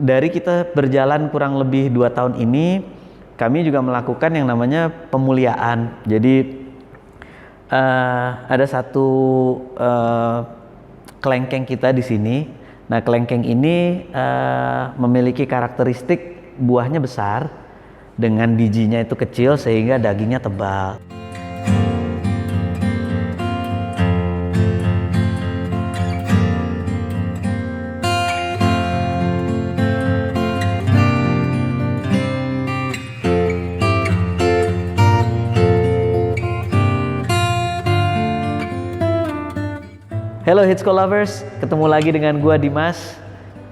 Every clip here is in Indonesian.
dari kita berjalan kurang lebih 2 tahun ini, kami juga melakukan yang namanya pemuliaan. Jadi ada satu kelengkeng kita di sini. Nah, kelengkeng ini memiliki karakteristik buahnya besar dengan bijinya itu kecil sehingga dagingnya tebal. Hello Hitsko Lovers, ketemu lagi dengan gua Dimas.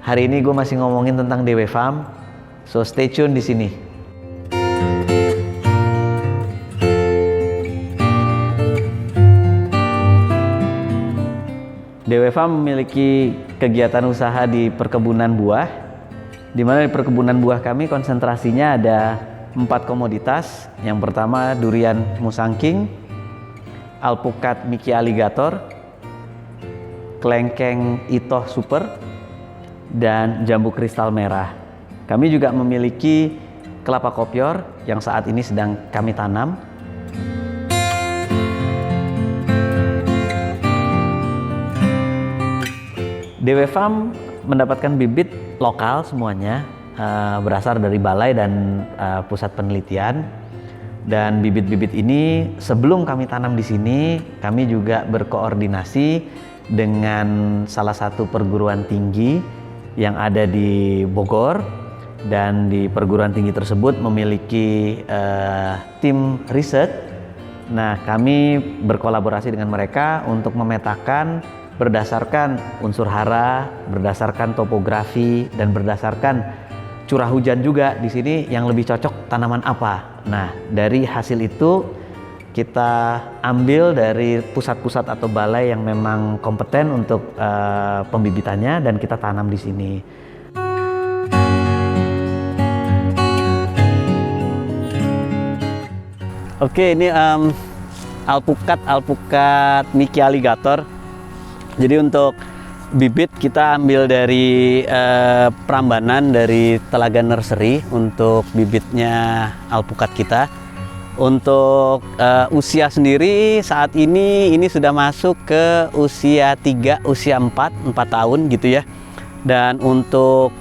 Hari ini gue masih ngomongin tentang DW Farm, so stay tune di sini. DW Farm memiliki kegiatan usaha di perkebunan buah, di mana di perkebunan buah kami konsentrasinya ada 4 komoditas. Yang pertama durian musangking, alpukat Mickey Alligator, kelengkeng Itoh Super, dan jambu kristal merah. Kami juga memiliki kelapa kopior yang saat ini sedang kami tanam. DW Farm mendapatkan bibit lokal semuanya, berasal dari balai dan pusat penelitian. Dan bibit-bibit ini sebelum kami tanam di sini, kami juga berkoordinasi dengan salah satu perguruan tinggi yang ada di Bogor, dan di perguruan tinggi tersebut memiliki tim riset. Nah, kami berkolaborasi dengan mereka untuk memetakan berdasarkan unsur hara, berdasarkan topografi, dan berdasarkan curah hujan juga di sini yang lebih cocok tanaman apa. Nah, dari hasil itu kita ambil dari pusat-pusat atau balai yang memang kompeten untuk pembibitannya, dan kita tanam di sini. Oke, ini alpukat Mickey Alligator. Jadi untuk bibit kita ambil dari Prambanan, dari Telaga Nursery untuk bibitnya alpukat kita. Untuk usia sendiri saat ini sudah masuk ke usia 3, usia 4 tahun gitu ya. Dan untuk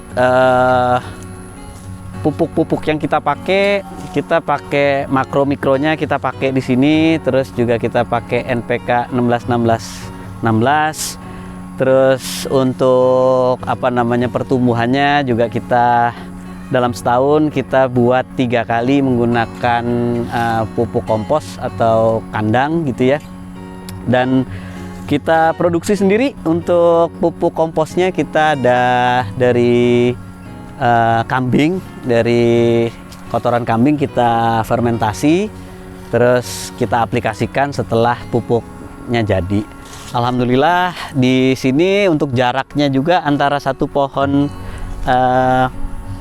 pupuk-pupuk yang kita pakai makro-mikronya kita pakai di sini, terus juga kita pakai NPK 16-16-16. Terus untuk pertumbuhannya juga kita dalam setahun kita buat 3 kali menggunakan pupuk kompos atau kandang gitu ya. Dan kita produksi sendiri. Untuk pupuk komposnya kita ada dari kambing, dari kotoran kambing kita fermentasi, terus kita aplikasikan setelah pupuknya jadi. Alhamdulillah di sini untuk jaraknya juga antara satu pohon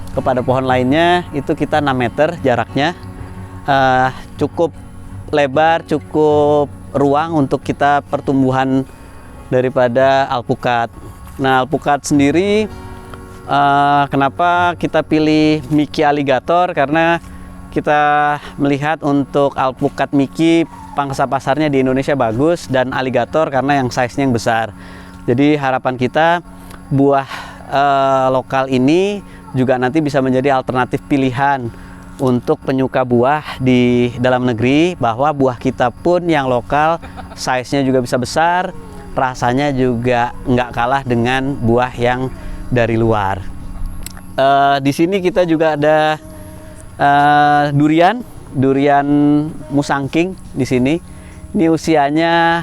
kepada pohon lainnya itu kita 6 meter jaraknya, cukup lebar, cukup ruang untuk kita pertumbuhan daripada alpukat. Nah, alpukat sendiri kenapa kita pilih Mickey Alligator, karena kita melihat untuk alpukat Mickey pangsa pasarnya di Indonesia bagus, dan alligator karena yang size-nya yang besar. Jadi harapan kita buah lokal ini juga nanti bisa menjadi alternatif pilihan untuk penyuka buah di dalam negeri, bahwa buah kita pun yang lokal size-nya juga bisa besar, rasanya juga nggak kalah dengan buah yang dari luar. Di sini kita juga ada durian musangking di sini. Ini usianya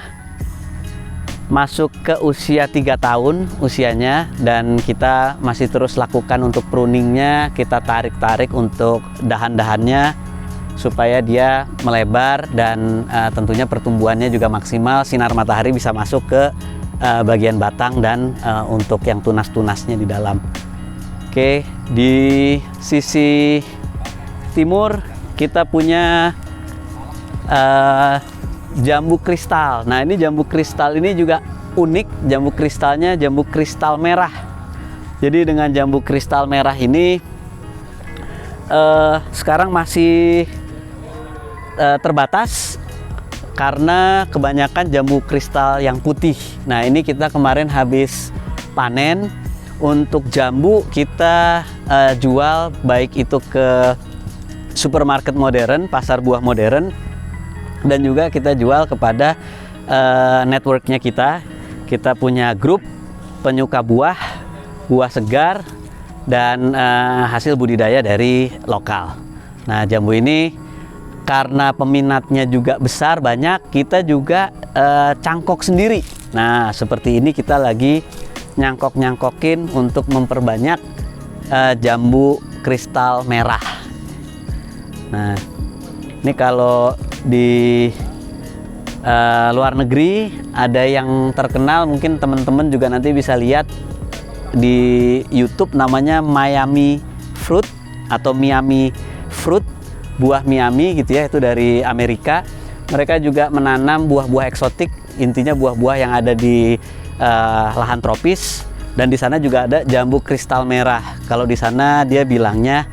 masuk ke usia 3 tahun usianya, dan kita masih terus lakukan untuk pruningnya. Kita tarik untuk dahan-dahannya supaya dia melebar, dan tentunya pertumbuhannya juga maksimal, sinar matahari bisa masuk ke bagian batang dan untuk yang tunas-tunasnya di dalam. Oke, di sisi timur kita punya jambu kristal. Nah, ini jambu kristal ini juga unik. Jambu kristalnya jambu kristal merah. Jadi dengan jambu kristal merah ini sekarang masih terbatas karena kebanyakan jambu kristal yang putih. Nah, ini kita kemarin habis panen. Untuk jambu kita jual baik itu ke supermarket modern, pasar buah modern, dan juga kita jual kepada networknya kita. Kita punya grup penyuka buah segar, dan hasil budidaya dari lokal. Nah, jambu ini karena peminatnya juga besar, banyak, kita juga cangkok sendiri. Nah, seperti ini kita lagi nyangkok-nyangkokin untuk memperbanyak jambu kristal merah. Nah, ini kalau di luar negeri ada yang terkenal, mungkin teman-teman juga nanti bisa lihat di YouTube, namanya Miami Fruit atau Miami Fruit, buah Miami gitu ya, itu dari Amerika. Mereka juga menanam buah-buah eksotik, intinya buah-buah yang ada di lahan tropis, dan di sana juga ada jambu kristal merah. Kalau di sana dia bilangnya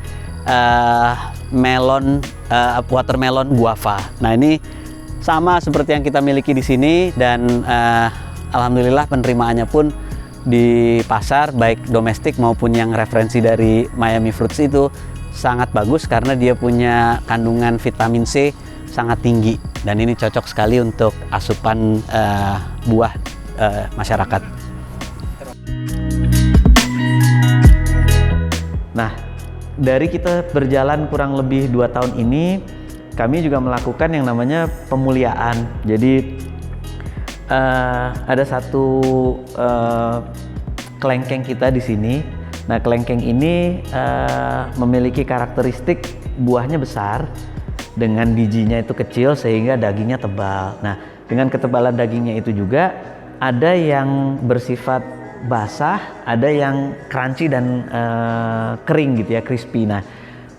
watermelon guava. Nah, ini sama seperti yang kita miliki di sini, dan alhamdulillah penerimaannya pun di pasar baik domestik maupun yang referensi dari Miami Fruits itu sangat bagus karena dia punya kandungan vitamin C sangat tinggi, dan ini cocok sekali untuk asupan buah masyarakat. Nah, dari kita berjalan kurang lebih 2 tahun ini, kami juga melakukan yang namanya pemuliaan. Jadi ada satu kelengkeng kita di sini. Nah, kelengkeng ini memiliki karakteristik buahnya besar dengan bijinya itu kecil sehingga dagingnya tebal. Nah, dengan ketebalan dagingnya itu juga ada yang bersifat basah, ada yang crunchy dan kering gitu ya, crispy. Nah,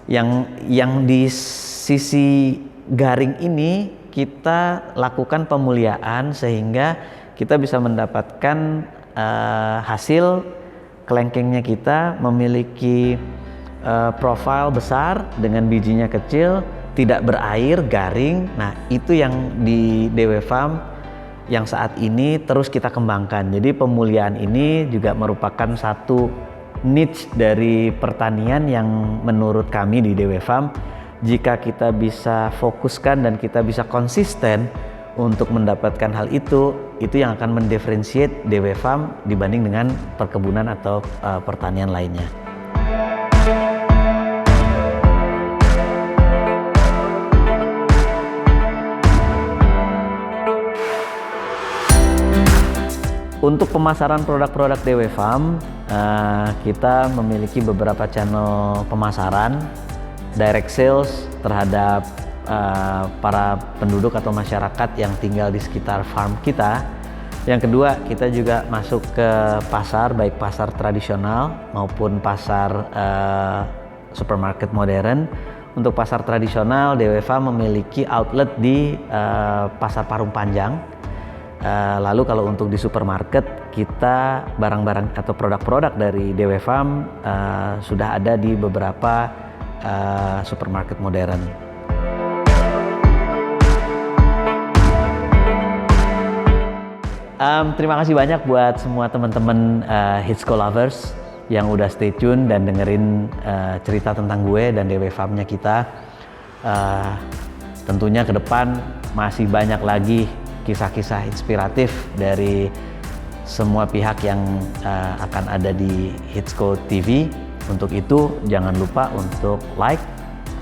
yang di sisi garing ini kita lakukan pemuliaan sehingga kita bisa mendapatkan hasil kelengkengnya kita memiliki profil besar dengan bijinya kecil, tidak berair, garing. Nah, itu yang di DW Farm yang saat ini terus kita kembangkan. Jadi pemuliaan ini juga merupakan satu niche dari pertanian yang menurut kami di DW Farm, jika kita bisa fokuskan dan kita bisa konsisten untuk mendapatkan hal itu yang akan mendifferentiate DW Farm dibanding dengan perkebunan atau pertanian lainnya. Untuk pemasaran produk-produk DW Farm, kita memiliki beberapa channel pemasaran, direct sales terhadap para penduduk atau masyarakat yang tinggal di sekitar farm kita. Yang kedua, kita juga masuk ke pasar, baik pasar tradisional maupun pasar supermarket modern. Untuk pasar tradisional, DW Farm memiliki outlet di Pasar Parung Panjang. Lalu kalau untuk di supermarket, kita barang-barang atau produk-produk dari DW Farm sudah ada di beberapa supermarket modern. Terima kasih banyak buat semua teman-teman Hitsco lovers yang udah stay tune dan dengerin cerita tentang gue dan DW Farm-nya kita. Tentunya ke depan masih banyak lagi kisah-kisah inspiratif dari semua pihak yang akan ada di Hitsco TV. Untuk itu jangan lupa untuk like,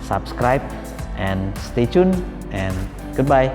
subscribe, and stay tuned, and goodbye.